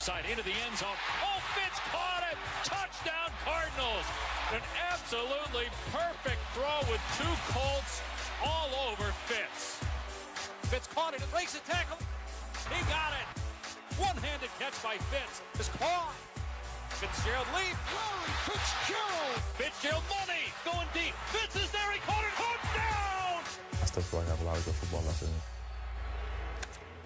side into the end zone. Oh, Fitz caught it! Touchdown Cardinals! An absolutely perfect throw with two Colts all over Fitz. Fitz caught it and breaks the tackle. He got it. One-handed catch by Fitz. Is caught. Fitzgerald leads. Fitzgerald. Fitzgerald money going deep. Fitz is there. He caught it. Hook down. I still feel like I have a lot of good football left in me.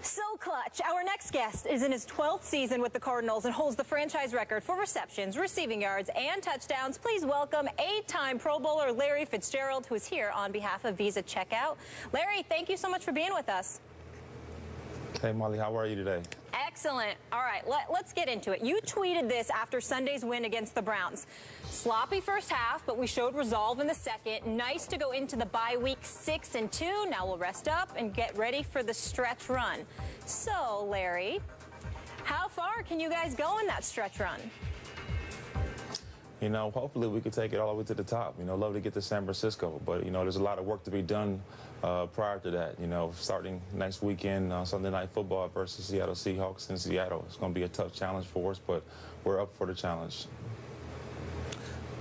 So clutch. Our next guest is in his 12th season with the Cardinals and holds the franchise record for receptions, receiving yards, and touchdowns. Please welcome 8-time Pro Bowler Larry Fitzgerald, who is here on behalf of Visa Checkout. Larry, thank you so much for being with us. Hey, Molly, how are you today? Excellent. All right, let's get into it. You tweeted this after Sunday's win against the Browns. Sloppy first half, but we showed resolve in the second. Nice to go into the bye week 6-2. Now we'll rest up and get ready for the stretch run. So, Larry, how far can you guys go in that stretch run? You know, hopefully we could take it all the way to the top. You know, love to get to San Francisco, but, you know, there's a lot of work to be done prior to that. You know, starting next weekend, Sunday Night Football versus Seattle Seahawks in Seattle. It's going to be a tough challenge for us, but we're up for the challenge.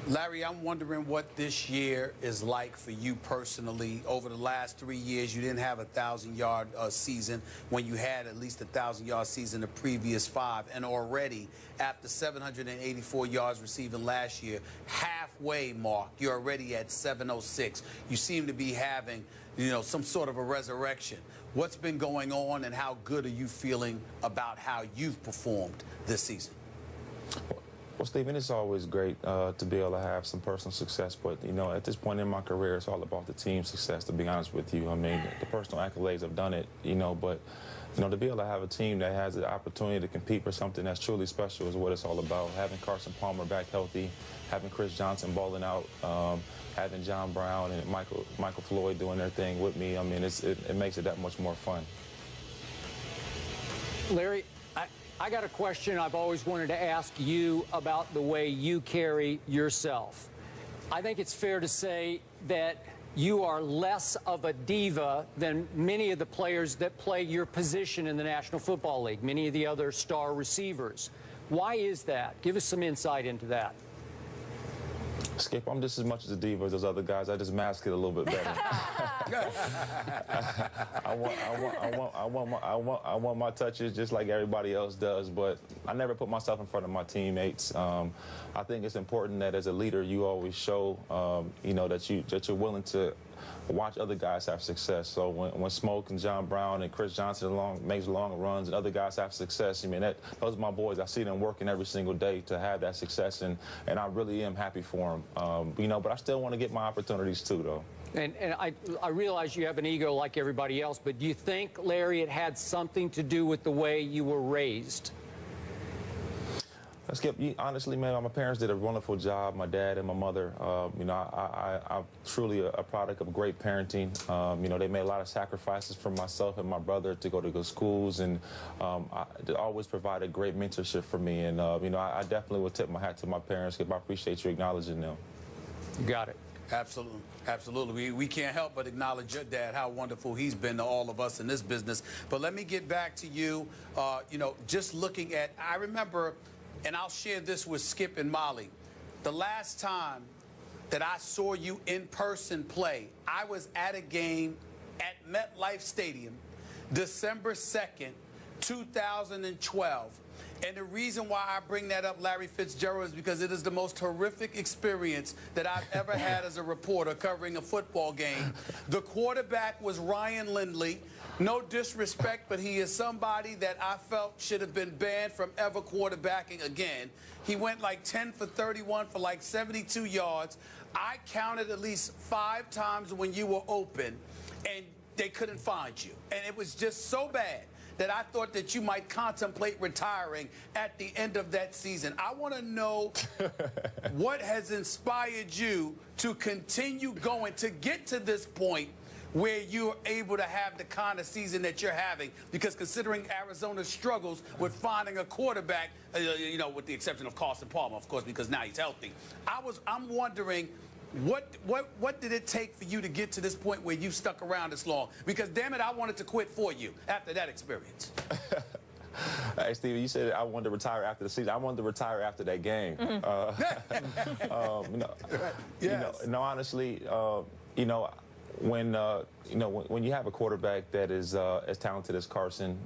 Larry, I'm wondering what this year is like for you personally. Over the last 3 years, you didn't have a 1,000-yard season when you had at least a 1,000-yard season the previous 5. And already, after 784 yards receiving last year, halfway mark, you're already at 706. You seem to be having, you know, some sort of a resurrection. What's been going on, and how good are you feeling about how you've performed this season? Well, Stephen, it's always great to be able to have some personal success, but, you know, at this point in my career, it's all about the team success, to be honest with you. I mean, the personal accolades have done it, you know, but, you know, to be able to have a team that has the opportunity to compete for something that's truly special is what it's all about. Having Carson Palmer back healthy, having Chris Johnson balling out, having John Brown and Michael Floyd doing their thing with me, I mean, it makes it that much more fun. Larry, I got a question I've always wanted to ask you about the way you carry yourself. I think it's fair to say that you are less of a diva than many of the players that play your position in the National Football League, many of the other star receivers. Why is that? Give us some insight into that. Skip, I'm just as much as a diva as those other guys. I just mask it a little bit better. I want my touches just like everybody else does, but I never put myself in front of my teammates. I think it's important that as a leader, you always show, you know, that you're willing to watch other guys have success. So when Smoke and John Brown and Chris Johnson makes long runs and other guys have success, I mean, those are my boys. I see them working every single day to have that success, and I really am happy for them. You know, but I still want to get my opportunities too, though. And I realize you have an ego like everybody else, but do you think, Larry, it had something to do with the way you were raised? Skip, honestly, man, my parents did a wonderful job, my dad and my mother. You know, I'm truly a product of great parenting. You know, they made a lot of sacrifices for myself and my brother to go to good schools, and they always provided great mentorship for me. And, you know, I definitely would tip my hat to my parents, Skip. I appreciate you acknowledging them. You got it. Absolutely. Absolutely. We can't help but acknowledge your dad, how wonderful he's been to all of us in this business. But let me get back to you. You know, just looking at, I remember, and I'll share this with Skip and Molly, the last time that I saw you in person play, I was at a game at MetLife Stadium, December 2nd, 2012. And the reason why I bring that up, Larry Fitzgerald, is because it is the most horrific experience that I've ever had as a reporter covering a football game. The quarterback was Ryan Lindley. No disrespect, but he is somebody that I felt should have been banned from ever quarterbacking again. He went like 10 for 31 for like 72 yards. I counted at least 5 times when you were open, and they couldn't find you. And it was just so bad that I thought that you might contemplate retiring at the end of that season. I want to know what has inspired you to continue going, to get to this point where you're able to have the kind of season that you're having, because considering Arizona's struggles with finding a quarterback, you know, with the exception of Carson Palmer, of course, because now he's healthy. I'm wondering, what did it take for you to get to this point where you stuck around this long? Because, damn it, I wanted to quit for you after that experience. Hey, Stevie, you said I wanted to retire after the season. I wanted to retire after that game. No, honestly, when you have a quarterback that is as talented as Carson,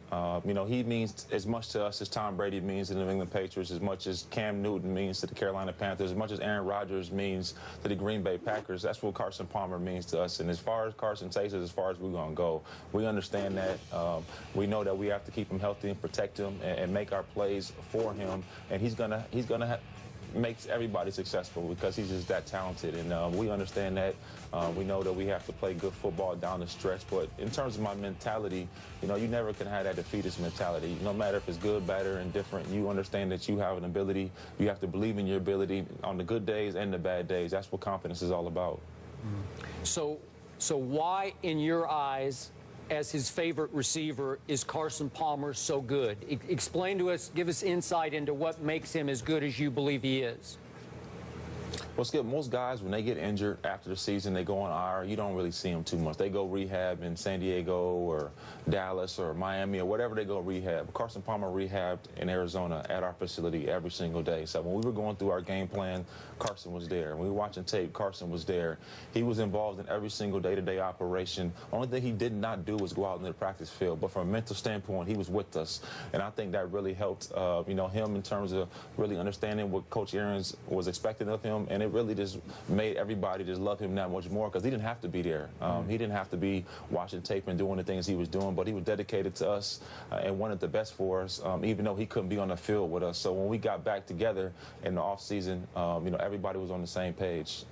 he means as much to us as Tom Brady means to the New England Patriots, as much as Cam Newton means to the Carolina Panthers, as much as Aaron Rodgers means to the Green Bay Packers. That's what Carson Palmer means to us. And as far as Carson takes us, as far as we're going to go, we understand that. We know that we have to keep him healthy and protect him and make our plays for him. And he's gonna makes everybody successful because he's just that talented, and we understand that. We know that we have to play good football down the stretch, but in terms of my mentality, you never can have that defeatist mentality. No matter if it's good, bad, or indifferent, you understand that you have an ability. You have to believe in your ability on the good days and the bad days. That's what confidence is all about. So why, in your eyes, as his favorite receiver, is Carson Palmer so good? Explain to us, give us insight into what makes him as good as you believe he is. Well, Skip, most guys, when they get injured after the season, they go on IR. You don't really see them too much. They go rehab in San Diego or Dallas or Miami or whatever they go rehab. Carson Palmer rehabbed in Arizona at our facility every single day. So when we were going through our game plan, Carson was there. When we were watching tape, Carson was there. He was involved in every single day-to-day operation. Only thing he did not do was go out into the practice field. But from a mental standpoint, he was with us. And I think that really helped, him in terms of really understanding what Coach Arians was expecting of him. And it really just made everybody just love him that much more because he didn't have to be there. He didn't have to be watching tape and doing the things he was doing, but he was dedicated to us and wanted the best for us, even though he couldn't be on the field with us. So when we got back together in the offseason, everybody was on the same page.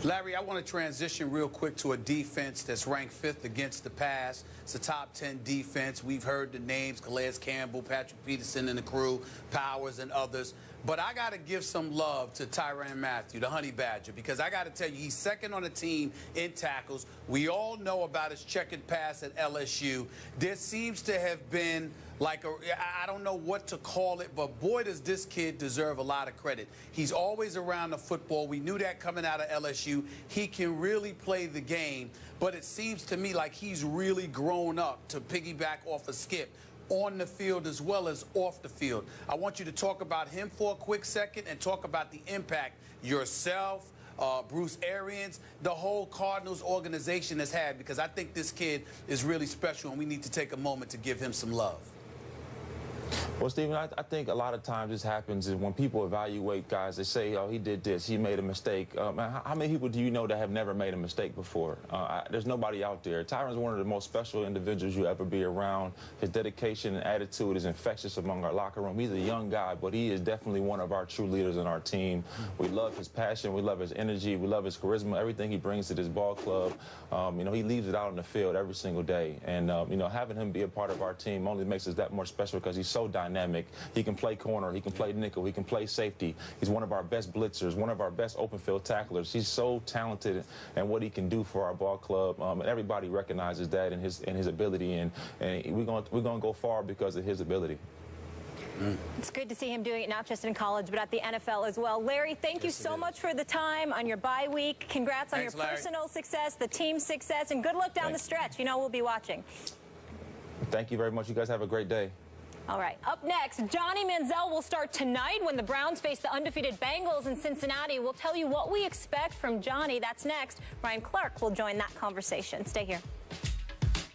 Larry, I want to transition real quick to a defense that's ranked 5th against the pass. It's a top 10 defense. We've heard the names, Calais Campbell, Patrick Peterson and the crew, Powers and others. But I got to give some love to Tyrann Mathieu, the Honey Badger, because I got to tell you, he's second on the team in tackles. We all know about his checkered pass at LSU. There seems to have been like I don't know what to call it, but boy, does this kid deserve a lot of credit. He's always around the football. We knew that coming out of LSU. He can really play the game, but it seems to me like he's really grown up, to piggyback off of Skip, on the field as well as off the field. I want you to talk about him for a quick second and talk about the impact yourself, Bruce Arians, the whole Cardinals organization has had, because I think this kid is really special and we need to take a moment to give him some love. Well, Stephen, I think a lot of times this happens is when people evaluate guys, they say, oh, he did this, he made a mistake. How many people do you know that have never made a mistake before? There's nobody out there. Tyrann's one of the most special individuals you'll ever be around. His dedication and attitude is infectious among our locker room. He's a young guy, but he is definitely one of our true leaders in our team. We love his passion, we love his energy, we love his charisma, everything he brings to this ball club. He leaves it out on the field every single day. And, having him be a part of our team only makes us that more special because he's so dynamic. He can play corner, he can play nickel, he can play safety. He's one of our best blitzers, one of our best open field tacklers. He's so talented and what he can do for our ball club. And everybody recognizes that in his ability, and we're going to go far because of his ability. It's good to see him doing it not just in college, but at the NFL as well. Larry, thank you so much for the time on your bye week. Congrats on your personal success, the team's success, and good luck down the stretch. We'll be watching. Thank you very much. You guys have a great day. All right, up next, Johnny Manziel will start tonight when the Browns face the undefeated Bengals in Cincinnati. We'll tell you what we expect from Johnny. That's next. Ryan Clark will join that conversation. Stay here.